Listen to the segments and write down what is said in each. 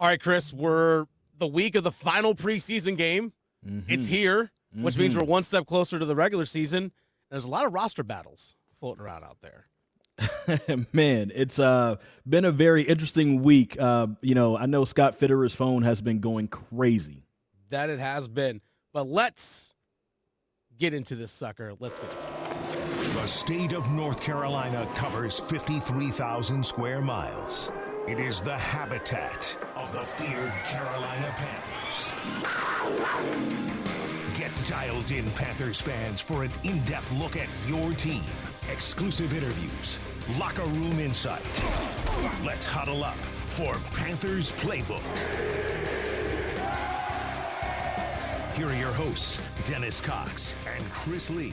All right, Chris, we're the week of the final preseason game. It's here, which means we're one step closer to the regular season. There's a lot of roster battles floating around out there. Man, it's been a very interesting week. I know Scott Fitterer's phone has been going crazy. That it has been. But let's get into this sucker. Let's get it started. The state of North Carolina covers 53,000 square miles. It is the habitat of the feared Carolina Panthers. Get dialed in, Panthers fans, for an in-depth look at your team. Exclusive interviews, locker room insight. Let's huddle up for Panthers Playbook. Here are your hosts, Dennis Cox and Chris Lee.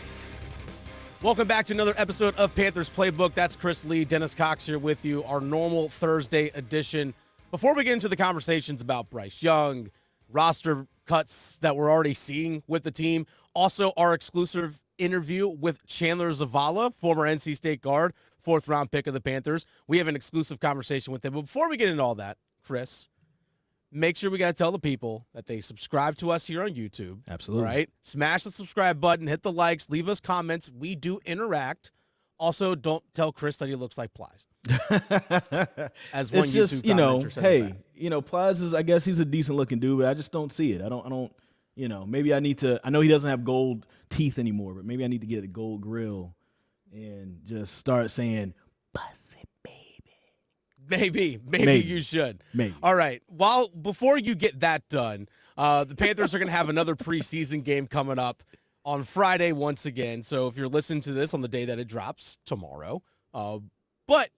Welcome back to another episode of Panthers Playbook. That's Chris Lee, Dennis Cox here with you, our normal Thursday edition. Before we get into the conversations about Bryce Young, roster cuts that we're already seeing with the team, also our exclusive interview with Chandler Zavala, former NC State guard, fourth-round pick of the Panthers. We have an exclusive conversation with him. But before we get into all that, Chris, make sure we got to tell the people that they subscribe to us here on YouTube. Absolutely. Right? Smash the subscribe button, hit the likes, leave us comments. We do interact. Also, don't tell Chris that he looks like Plies. As one it's just, YouTube commenter said in the past. Plies is, I guess he's a decent looking dude, but I just don't see it. I don't, maybe I need to, I know he doesn't have gold teeth anymore, but maybe I need to get a gold grill and just start saying, Maybe you should. Maybe. All right. Before you get that done, the Panthers are going to have another preseason game coming up on Friday once again. So if you're listening to this on the day that it drops, tomorrow. But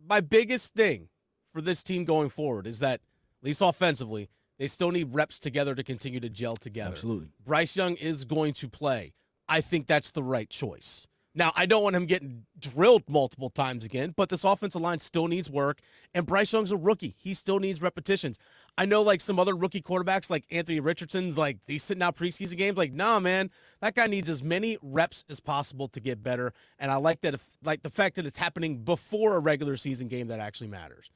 my biggest thing for this team going forward is that, at least offensively, they still need reps together to continue to gel together. Absolutely. Bryce Young is going to play. I think that's the right choice. Now, I don't want him getting drilled multiple times again, but this offensive line still needs work, and Bryce Young's a rookie. He still needs repetitions. I know, like, some other rookie quarterbacks, like Anthony Richardson's, like, he's sitting out preseason games. Like, nah, man, that guy needs as many reps as possible to get better, and I like that, the fact that it's happening before a regular season game that actually matters.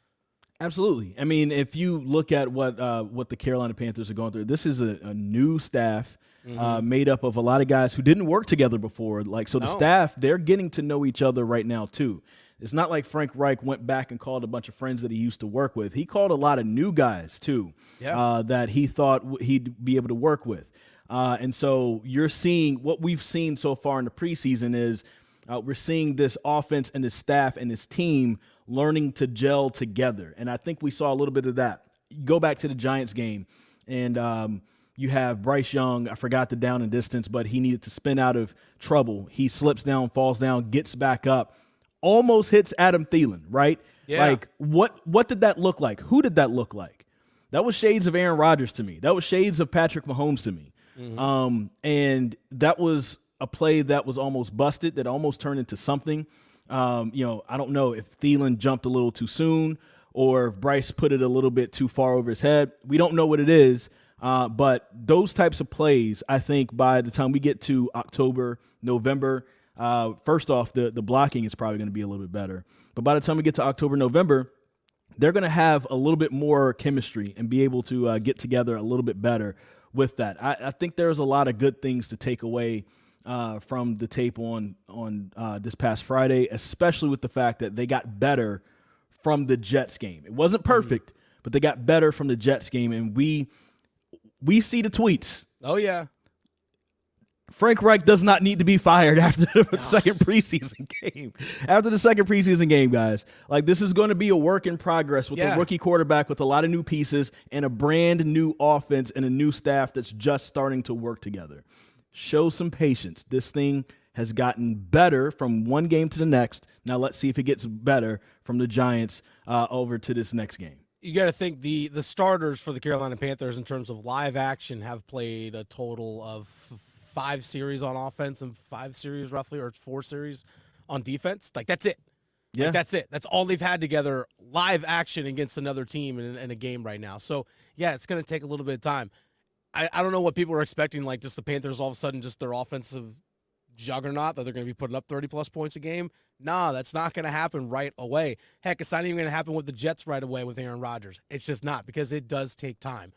Absolutely. I mean, if you look at what the Carolina Panthers are going through, this is a new staff. Made up of a lot of guys who didn't work together before. The staff, they're getting to know each other right now, too. It's not like Frank Reich went back and called a bunch of friends that he used to work with. He called a lot of new guys, too, that he thought he'd be able to work with. And so you're seeing what we've seen so far in the preseason is we're seeing this offense and this staff and this team learning to gel together. And I think we saw a little bit of that. You go back to the Giants game, and you have Bryce Young. I forgot the down and distance, but he needed to spin out of trouble. He slips down, falls down, gets back up, almost hits Adam Thielen, right? Yeah. Like, what did that look like? Who did that look like? That was shades of Aaron Rodgers to me. That was shades of Patrick Mahomes to me. And that was a play that was almost busted, that almost turned into something. I don't know if Thielen jumped a little too soon or if Bryce put it a little bit too far over his head. We don't know what it is. But those types of plays, I think by the time we get to October, November, first off, the blocking is probably going to be a little bit better. But by the time we get to October, November, they're going to have a little bit more chemistry and be able to get together a little bit better with that. I think there's a lot of good things to take away from the tape on this past Friday, especially with the fact that they got better from the Jets game. It wasn't perfect, but they got better from the Jets game, and we see the tweets. Oh, yeah. Frank Reich does not need to be fired after the second preseason game. After the second preseason game, guys. Like, this is going to be a work in progress with a rookie quarterback with a lot of new pieces and a brand new offense and a new staff that's just starting to work together. Show some patience. This thing has gotten better from one game to the next. Now let's see if it gets better from the Giants over to this next game. You got to think the starters for the Carolina Panthers in terms of live action have played a total of 5 series on offense and 5 series roughly, or 4 series on defense. Like, that's it. Yeah. Like, that's it. That's all they've had together, live action against another team in a game right now. So, yeah, it's going to take a little bit of time. I don't know what people are expecting, like just the Panthers all of a sudden, just their offensive juggernaut that they're going to be putting up 30-plus points a game. Nah, that's not going to happen right away. Heck, it's not even going to happen with the Jets right away with Aaron Rodgers. It's just not, because it does take time.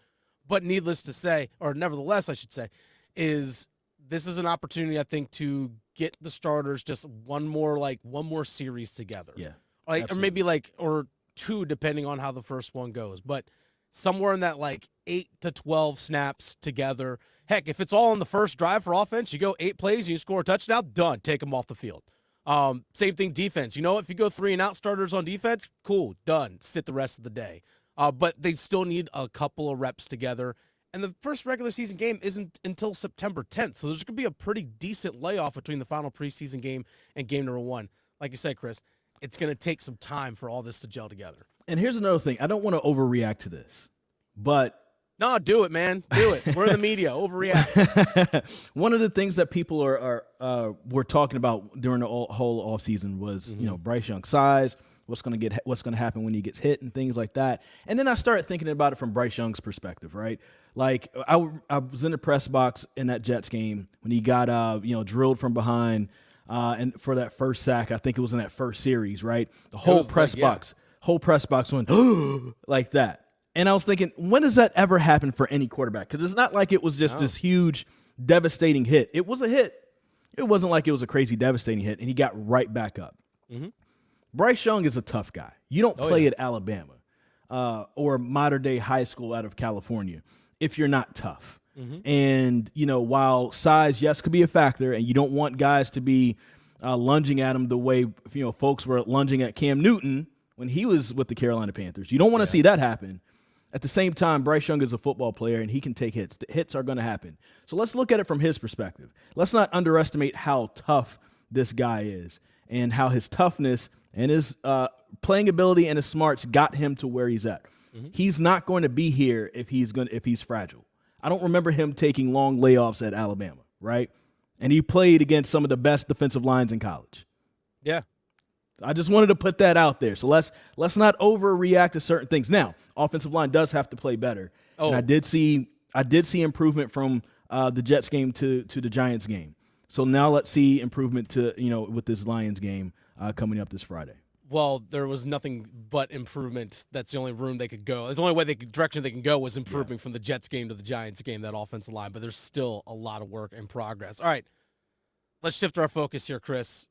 But needless to say, or nevertheless, I should say, this is an opportunity, I think, to get the starters just one more series together. Yeah. Or maybe or two, depending on how the first one goes. But somewhere in that 8 to 12 snaps together. Heck, if it's all on the first drive for offense, you go 8 plays, you score a touchdown, done. Take them off the field. Same thing, defense. If you go 3 and out starters on defense, cool, done. Sit the rest of the day. But they still need a couple of reps together. And the first regular season game isn't until September 10th. So there's going to be a pretty decent layoff between the final preseason game and game number 1. Like you said, Chris, it's going to take some time for all this to gel together. And here's another thing. I don't want to overreact to this, but no, do it, man. Do it. We're in the media. Overreact. One of the things that people were talking about during the whole offseason was, Bryce Young size, what's going to happen when he gets hit and things like that. And then I started thinking about it from Bryce Young's perspective, right? Like I was in the press box in that Jets game when he got drilled from behind and for that first sack. I think it was in that first series, right? The whole press box went like that. And I was thinking, when does that ever happen for any quarterback? Because it's not like it was just this huge, devastating hit. It was a hit. It wasn't like it was a crazy, devastating hit, and he got right back up. Mm-hmm. Bryce Young is a tough guy. You don't play at Alabama or modern-day high school out of California if you're not tough. Mm-hmm. And, while size, yes, could be a factor, and you don't want guys to be lunging at him the way, folks were lunging at Cam Newton when he was with the Carolina Panthers. You don't want to see that happen. At the same time, Bryce Young is a football player, and he can take hits. The hits are going to happen. So let's look at it from his perspective. Let's not underestimate how tough this guy is and how his toughness and his playing ability and his smarts got him to where he's at. Mm-hmm. He's not going to be here if he's fragile. I don't remember him taking long layoffs at Alabama, right? And he played against some of the best defensive lines in college. Yeah. I just wanted to put that out there. So let's not overreact to certain things. Now, offensive line does have to play better. Oh. And I did see improvement from the Jets game to the Giants game. So now let's see improvement to with this Lions game coming up this Friday. Well, there was nothing but improvement. That's the only room they could go. That's the only direction they can go was improving from the Jets game to the Giants game, that offensive line. But there's still a lot of work in progress. All right, let's shift our focus here, Chris.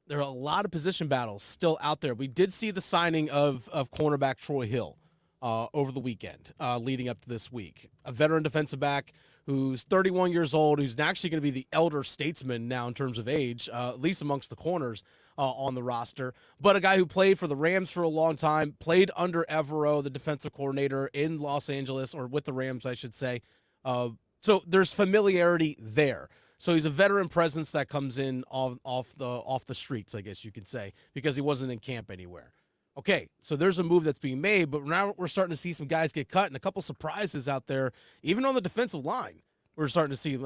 There are a lot of position battles still out there. We did see the signing of cornerback Troy Hill over the weekend, leading up to this week. A veteran defensive back who's 31 years old, who's actually going to be the elder statesman now in terms of age, at least amongst the corners on the roster. But a guy who played for the Rams for a long time, played under Evero, the defensive coordinator in Los Angeles, or with the Rams, I should say. So there's familiarity there. So he's a veteran presence that comes in off the streets, I guess you could say, because he wasn't in camp anywhere. Okay, so there's a move that's being made, but now we're starting to see some guys get cut and a couple surprises out there, even on the defensive line. We're starting to see,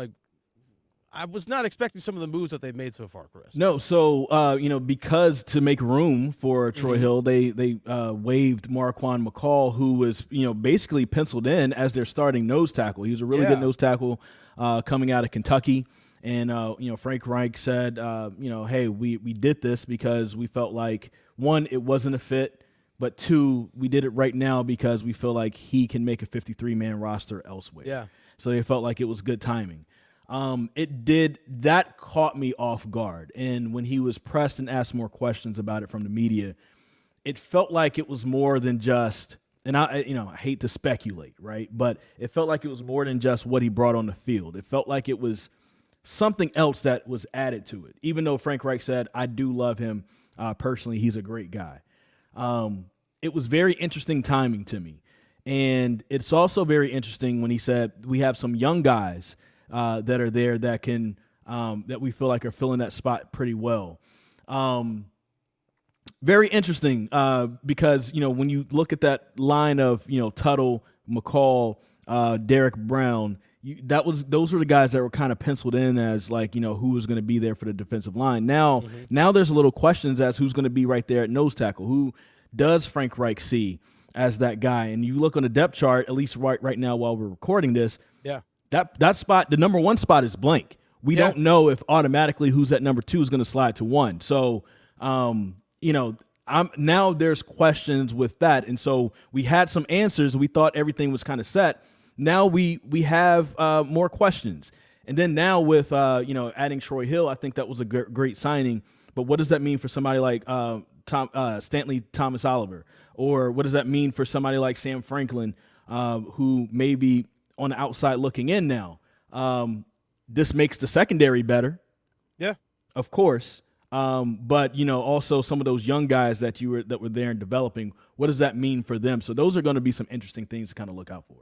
I was not expecting some of the moves that they've made so far, Chris. No, so, because to make room for Troy Hill, they waived Marquand McCall, who was, basically penciled in as their starting nose tackle. He was a really good nose tackle coming out of Kentucky. And, Frank Reich said, hey, we did this because we felt like, one, it wasn't a fit, but two, we did it right now because we feel like he can make a 53-man roster elsewhere. Yeah. So they felt like it was good timing. That caught me off guard. And when he was pressed and asked more questions about it from the media, it felt like it was more than just, and I hate to speculate, right? But it felt like it was more than just what he brought on the field. It felt like it was something else that was added to it. Even though Frank Reich said, I do love him personally, he's a great guy. It was very interesting timing to me. And it's also very interesting when he said, we have some young guys that are there that can that we feel like are filling that spot pretty well. Very interesting because, when you look at that line of, Tuttle, McCall, Derek Brown, those were the guys that were kind of penciled in as who was going to be there for the defensive line. Now there's a little questions as who's going to be right there at nose tackle. Who does Frank Reich see as that guy? And you look on the depth chart, at least right now while we're recording this, that spot, the number one spot is blank. we don't know if automatically who's at number 2 is going to slide to 1. So, now there's questions with that. And so we had some answers. We thought everything was kind of set. Now we have more questions. And then now with, adding Troy Hill, I think that was a great signing. But what does that mean for somebody like Stanley Thomas Oliver? Or what does that mean for somebody like Sam Franklin, who may be on the outside looking in now? This makes the secondary better. Yeah. Of course. But also some of those young guys that were there and developing, what does that mean for them? So those are going to be some interesting things to kind of look out for.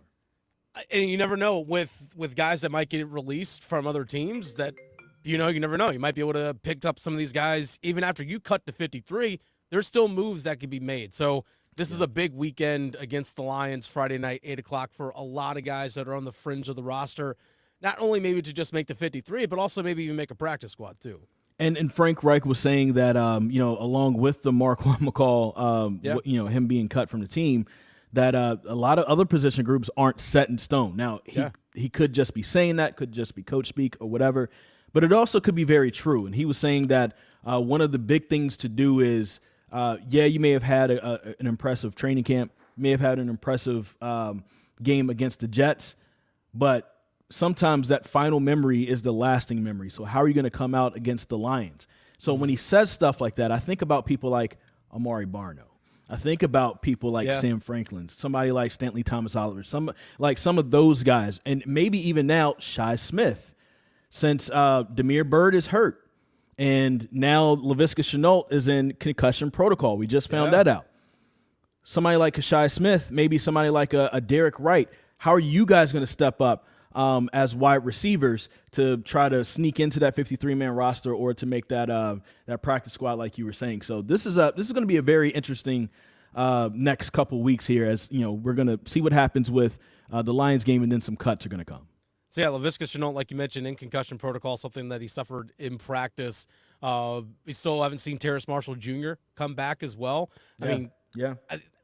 And you never know with guys that might get released from other teams that, you never know. You might be able to pick up some of these guys even after you cut to 53. There's still moves that could be made. So this is a big weekend against the Lions, Friday night, 8 o'clock, for a lot of guys that are on the fringe of the roster. Not only maybe to just make the 53, but also maybe even make a practice squad too. And Frank Reich was saying that, along with the Marquand McCall, him being cut from the team, that a lot of other position groups aren't set in stone. Now, he could just be saying that, could just be coach speak or whatever, but it also could be very true. And he was saying that one of the big things to do is, you may have had an impressive training camp, may have had an impressive game against the Jets, but sometimes that final memory is the lasting memory. So how are you going to come out against the Lions? So when he says stuff like that, I think about people like Amari Barno. I think about people like Sam Franklin, somebody like Stanley Thomas Oliver, some of those guys, and maybe even now Shi Smith, since Damiere Byrd is hurt, and now Laviska Shenault is in concussion protocol. We just found that out. Somebody like a Shi Smith, maybe somebody like a Derek Wright. How are you guys going to step up as wide receivers to try to sneak into that 53-man roster or to make that practice squad like you were saying? So this is going to be a very interesting next couple weeks here, as we're going to see what happens with the Lions game, and then some cuts are going to come. So Laviska Shenault, like you mentioned, in concussion protocol, something that he suffered in practice. We still haven't seen Terrace Marshall Jr. come back as well.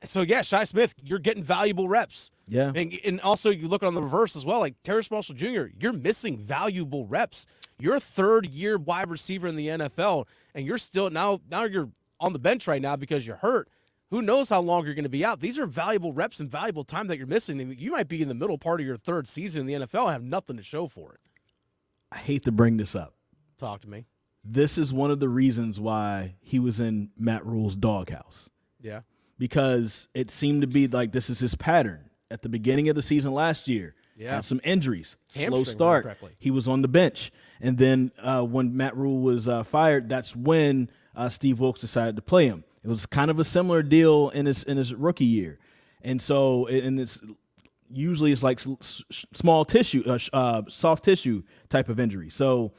So Shi Smith, you're getting valuable reps. Yeah. And also you look on the reverse as well, like Terrace Marshall Jr., you're missing valuable reps. You're a third-year wide receiver in the NFL, and you're still now you're on the bench right now because you're hurt. Who knows how long you're going to be out? These are valuable reps and valuable time that you're missing. I mean, you might be in the middle part of your third season in the NFL and have nothing to show for it. I hate to bring this up. Talk to me. This is one of the reasons why he was in Matt Rule's doghouse. Yeah. Because it seemed to be like this is his pattern. At the beginning of the season last year, had some injuries, slow start. He was on the bench. And then when Matt Rule was fired, that's when Steve Wilkes decided to play him. It was kind of a similar deal in his rookie year. And so it's usually like small tissue, soft tissue type of injury. So,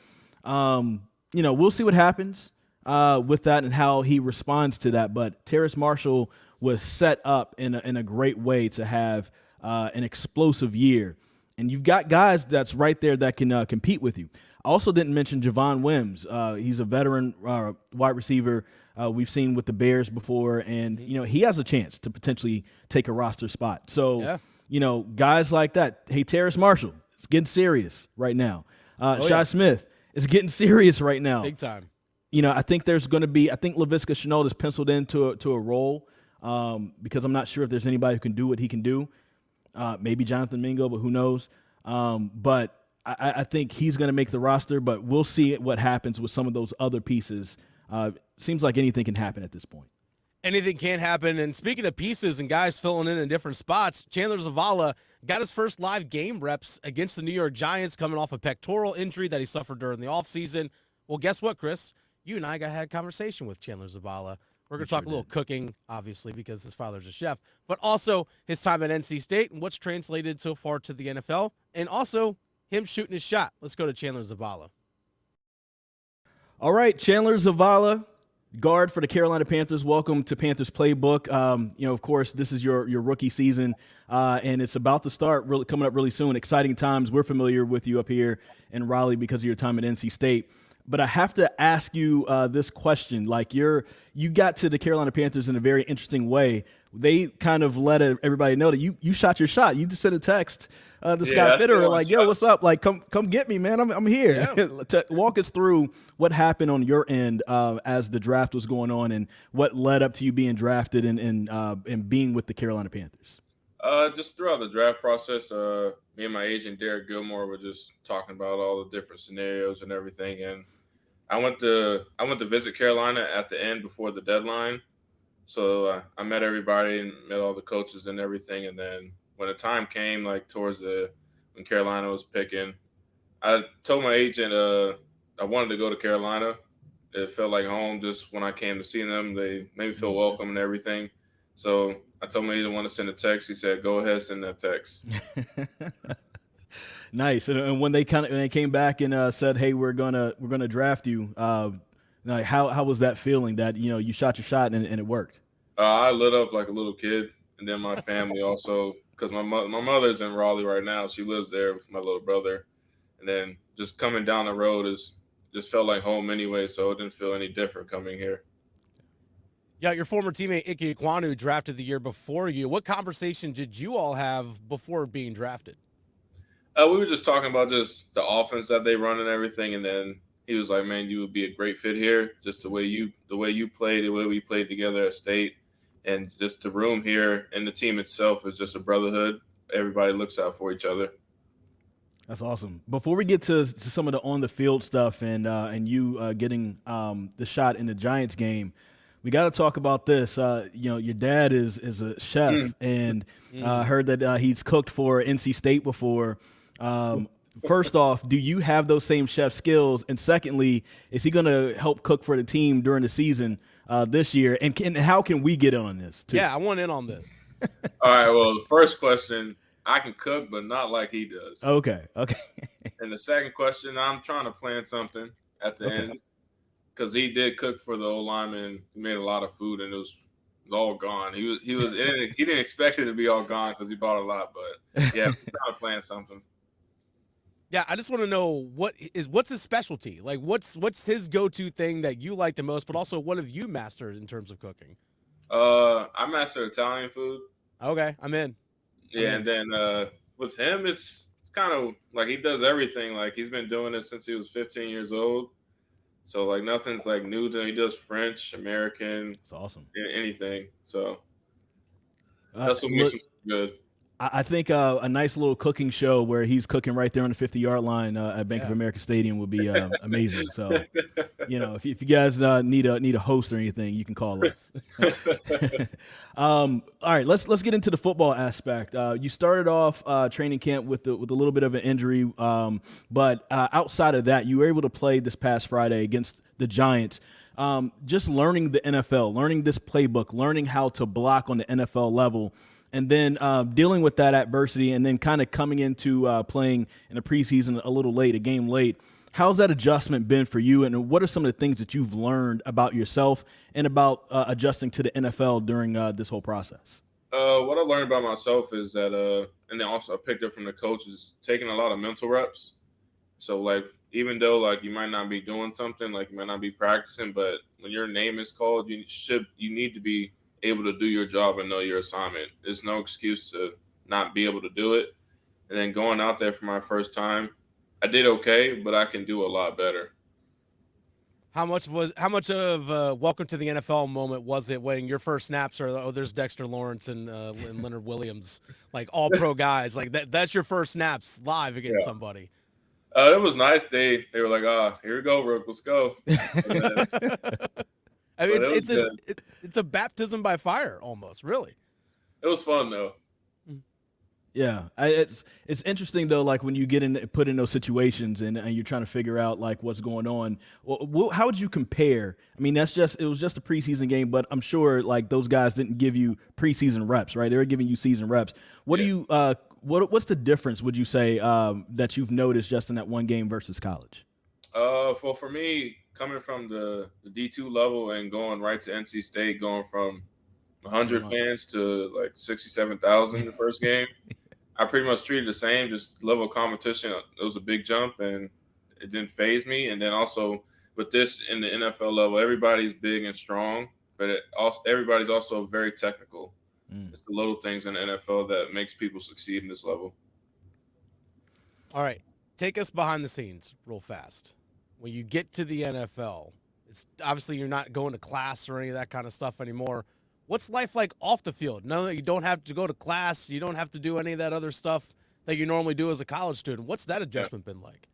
we'll see what happens with that and how he responds to that. But Terrace Marshall was set up in a great way to have an explosive year. And you've got guys that's right there that can compete with you. I also didn't mention Javon Wims. He's a veteran wide receiver we've seen with the Bears before, and he has a chance to potentially take a roster spot. So, guys like that. Hey, Terrace Marshall, it's getting serious right now. Shi Smith is getting serious right now. Big time. I think there's going to be – I think Laviska Shenault is penciled into a role because I'm not sure if there's anybody who can do what he can do. Maybe Jonathan Mingo, but who knows? But I think he's going to make the roster, but we'll see what happens with some of those other pieces. Seems like anything can happen at this point. Anything can happen. And speaking of pieces and guys filling in different spots, Chandler Zavala got his first live game reps against the New York Giants coming off a pectoral injury that he suffered during the offseason. Well, guess what, Chris? You and I had a conversation with Chandler Zavala. We're going to talk a little cooking, obviously, because his father's a chef, but also his time at NC State and what's translated so far to the NFL, and also him shooting his shot. Let's go to Chandler Zavala. All right, Chandler Zavala, guard for the Carolina Panthers. Welcome to Panthers Playbook. Of course, this is your rookie season, and it's about to start, really coming up really soon. Exciting times. We're familiar with you up here in Raleigh because of your time at NC State. But I have to ask you this question. Like you got to the Carolina Panthers in a very interesting way they kind of let everybody know that you shot your shot. You just sent a text to Scott I Fitterer like, yo, what's up? Like, come get me, man. I'm here. Yeah. Walk us through what happened on your end as the draft was going on and what led up to you being drafted and being with the Carolina Panthers. Just throughout the draft process, me and my agent Derek Gilmore were just talking about all the different scenarios and everything. And I went to visit Carolina at the end before the deadline. So I met everybody and met all the coaches and everything. And then when the time came, like when Carolina was picking, I told my agent I wanted to go to Carolina. It felt like home just when I came to see them. They made me feel welcome and everything. So I told him he didn't want to send a text. He said, "Go ahead, send that text." Nice. And when they came back and said, "Hey, we're gonna draft you," like how was that feeling that you shot your shot and it worked? I lit up like a little kid, and then my family also, because my mother's in Raleigh right now. She lives there with my little brother, and then just coming down the road just felt like home anyway. So it didn't feel any different coming here. Yeah, your former teammate Ikem Ekwonu drafted the year before you. What conversation did you all have before being drafted? We were just talking about just the offense that they run and everything, and then he was like, "Man, you would be a great fit here. Just the way you played, the way we played together at State, and just the room here and the team itself is just a brotherhood. Everybody looks out for each other." That's awesome. Before we get to some of the on the field stuff and you getting the shot in the Giants game, we got to talk about this. Your dad is a chef, and heard that he's cooked for NC State before. First off, do you have those same chef skills? And secondly, is he going to help cook for the team during the season this year? And how can we get in on this too? Yeah, I want in on this. All right. Well, the first question, I can cook, but not like he does. Okay. And the second question, I'm trying to plan something at the end, because he did cook for the old lineman. He made a lot of food, and it was all gone. He didn't expect it to be all gone because he bought a lot, but yeah, I'm trying to plan something. Yeah, I just want to know what's his specialty? Like, what's his go-to thing that you like the most, but also what have you mastered in terms of cooking? I mastered Italian food. Okay, I'm in. And then with him, it's kind of like he does everything. Like he's been doing it since he was 15 years old. So like nothing's like new to him. He does French, American. It's awesome. Anything. So that's what makes him good. I think a nice little cooking show where he's cooking right there on the 50-yard line at Bank of America Stadium would be amazing. So, if you guys need a host or anything, you can call us. All right, let's get into the football aspect. You started off training camp with a little bit of an injury, but outside of that, you were able to play this past Friday against the Giants. Just learning the NFL, learning this playbook, learning how to block on the NFL level. And then dealing with that adversity and then kind of coming into playing in a preseason a game late. How's that adjustment been for you? And what are some of the things that you've learned about yourself and about adjusting to the NFL during this whole process? What I learned about myself is that, and then also I picked up from the coaches, taking a lot of mental reps. So, like, even though, like, you might not be doing something, like you might not be practicing, but when your name is called, you need to be able to do your job and know your assignment. There's no excuse to not be able to do it. And then going out there for my first time, I did okay, but I can do a lot better. How much of a welcome to the NFL moment was it when your first snaps are, there's Dexter Lawrence and Leonard Williams, like all pro guys, like that's your first snaps live against somebody? It was nice. They were like, here we go, Rook, let's go. I mean, it's a baptism by fire almost, really. It was fun though. Yeah, it's interesting though. Like when you put in those situations and you're trying to figure out like what's going on. Well, how would you compare? I mean, it was just a preseason game, but I'm sure like those guys didn't give you preseason reps, right? They were giving you season reps. What do you? What's the difference? Would you say that you've noticed just in that one game versus college? For me, coming from the D2 level and going right to NC State, going from 100 fans to like 67,000 the first game, I pretty much treated the same, just level of competition. It was a big jump, and it didn't faze me. And then also with this in the NFL level, everybody's big and strong, but everybody's also very technical. It's the little things in the NFL that makes people succeed in this level. All right, take us behind the scenes real fast. When you get to the NFL, it's obviously you're not going to class or any of that kind of stuff anymore. What's life like off the field? Now that you don't have to go to class, you don't have to do any of that other stuff that you normally do as a college student. What's that adjustment been like?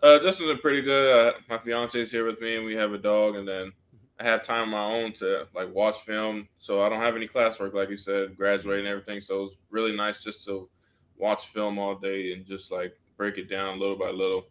Just been pretty good. My fiance is here with me, and we have a dog, and then I have time on my own to like watch film. So I don't have any classwork, like you said, graduate and everything. So it's really nice just to watch film all day and just like break it down little by little.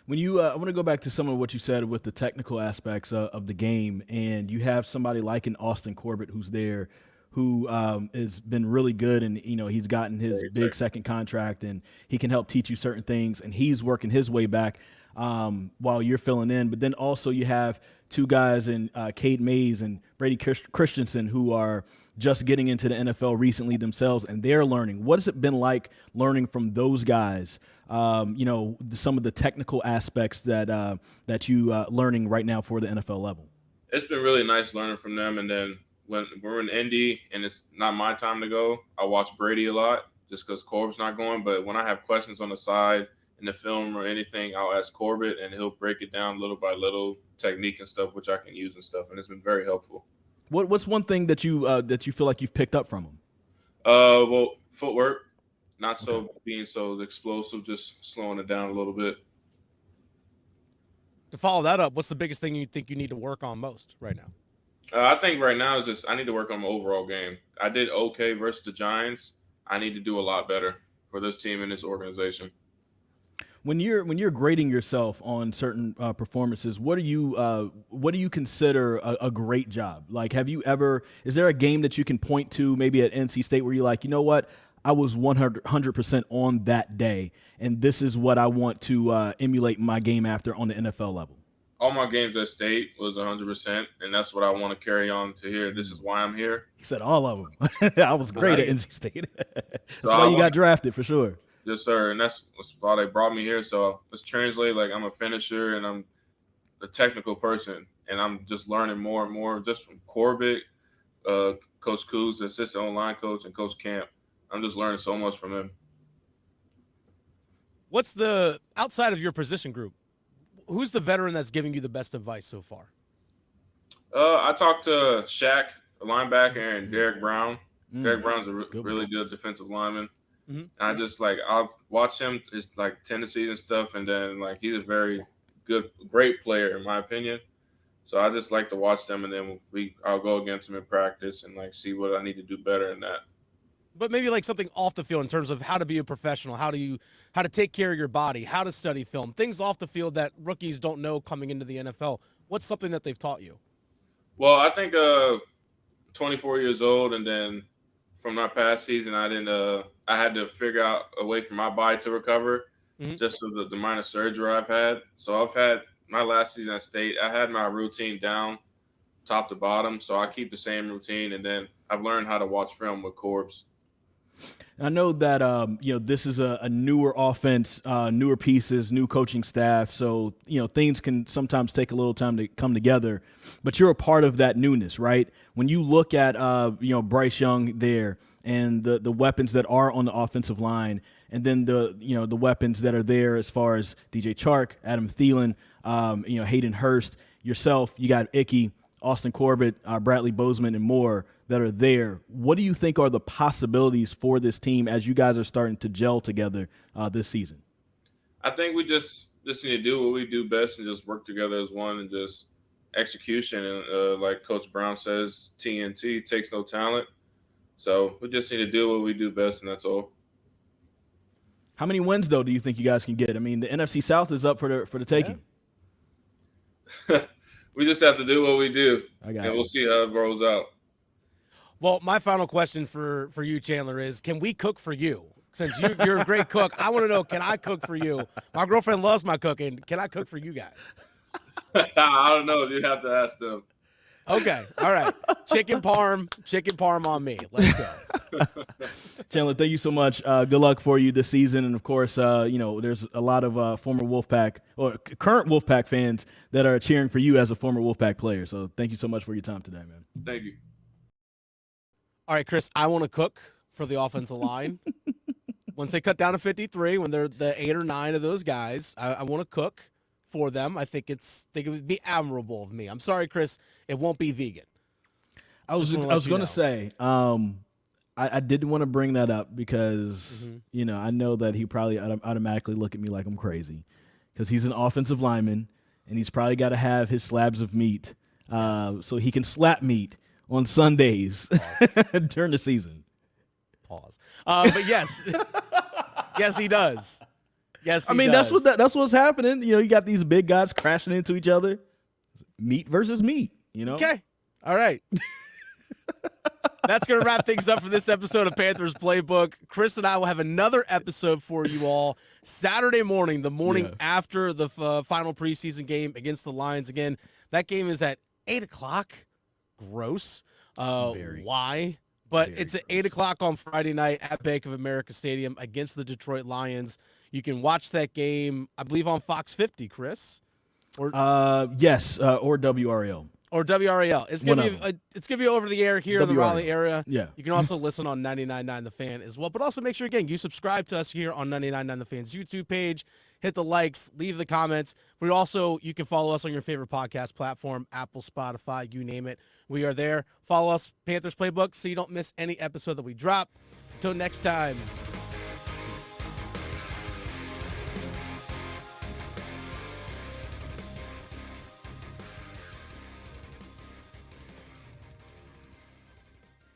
When you, I want to go back to some of what you said with the technical aspects of the game, and you have somebody like an Austin Corbett who's there, who has been really good, and he's gotten his big second contract, and he can help teach you certain things, and he's working his way back while you're filling in. But then also you have two guys in Cade Mays and Brady Christensen who are just getting into the NFL recently themselves, and they're learning. What has it been like learning from those guys? Some of the technical aspects that you learning right now for the NFL level. It's been really nice learning from them, and then when we're in Indy and it's not my time to go, I watch Brady a lot just because Corb's not going. But when I have questions on the side in the film or anything, I'll ask Corbett, and he'll break it down little by little, technique and stuff, which I can use and stuff. And it's been very helpful. What's one thing that you feel like you've picked up from him? Well, footwork, not so being so explosive, just slowing it down a little bit. To follow that up, what's the biggest thing you think you need to work on most right now? I think right now is just I need to work on my overall game. I did okay versus the Giants. I need to do a lot better for this team and this organization. When you're grading yourself on certain performances, what do you consider a great job? Like, is there a game that you can point to maybe at NC State where you're like, you know what, I was 100% on that day, and this is what I want to emulate my game after on the NFL level? All my games at State was 100%, and that's what I want to carry on to here. This is why I'm here. He said all of them. I was great at NC State. That's why you got drafted for sure. Yes, sir, and that's why they brought me here. So let's translate like I'm a finisher and I'm a technical person, and I'm just learning more and more just from Corbett, Coach Kuz, assistant online coach, and Coach Camp. I'm just learning so much from him. What's the outside of your position group? Who's the veteran that's giving you the best advice so far? I talked to Shaq, a linebacker, and Derek Brown. Derek Brown's a really good defensive lineman. And I just I've watched him. It's like tendencies and stuff, and then he's a very great player in my opinion. So I just like to watch them, and then I'll go against him in practice and see what I need to do better in that. But maybe something off the field in terms of how to be a professional, how to take care of your body, how to study film, things off the field that rookies don't know coming into the NFL. What's something that they've taught you? Well, I think 24 years old, and then from my past season, I had to figure out a way for my body to recover just for the minor surgery I've had. So I've had my last season at State, I had my routine down top to bottom. So I keep the same routine, and then I've learned how to watch film with Corbs. I know that this is a newer offense, newer pieces, new coaching staff. So things can sometimes take a little time to come together. But you're a part of that newness, right? When you look at Bryce Young there and the weapons that are on the offensive line, and then the weapons that are there as far as DJ Chark, Adam Thielen, Hayden Hurst, yourself, you got Icky, Austin Corbett, Bradley Bozeman, and more that are there. What do you think are the possibilities for this team as you guys are starting to gel together this season? I think we just need to do what we do best and just work together as one and just execution. And like Coach Brown says, TNT takes no talent. So we just need to do what we do best, and that's all. How many wins, though, do you think you guys can get? I mean, the NFC South is up for the taking. Yeah. We just have to do what we do, and we'll see how it rolls out. Well, my final question for you, Chandler, is can we cook for you? Since you're a great cook, I want to know, can I cook for you? My girlfriend loves my cooking. Can I cook for you guys? I don't know. You have to ask them. Okay. All right. Chicken parm on me. Let's go. Chandler, thank you so much. Good luck for you this season. And, of course, there's a lot of former Wolfpack or current Wolfpack fans that are cheering for you as a former Wolfpack player. So thank you so much for your time today, man. Thank you. All right, Chris, I want to cook for the offensive line. Once they cut down to 53, when they're the 8 or 9 of those guys, I want to cook for them. I think it would be admirable of me. I'm sorry, Chris, it won't be vegan. I was going to say, I didn't want to bring that up because, I know that he probably automatically look at me like I'm crazy because he's an offensive lineman and he's probably got to have his slabs of meat so he can slap meat on Sundays during the season. Pause. But yes, yes, he does. Yes, he does. that's what's happening. You got these big guys crashing into each other. Meat versus meat, Okay. All right. That's going to wrap things up for this episode of Panthers Playbook. Chris and I will have another episode for you all Saturday morning, the morning after the final preseason game against the Lions. Again, that game is at 8 o'clock. Gross. Why? But it's at 8 o'clock on Friday night at Bank of America Stadium against the Detroit Lions. You can watch that game, I believe, on Fox 50, Chris. Yes, or WRL. Or WRAL. It's gonna be over the air here in the Raleigh area. Yeah. You can also listen on 99.9 The Fan as well. But also make sure, again, you subscribe to us here on 99.9 The Fan's YouTube page. Hit the likes, leave the comments. You can follow us on your favorite podcast platform, Apple, Spotify, you name it. We are there. Follow us, Panthers Playbook, so you don't miss any episode that we drop. Until next time.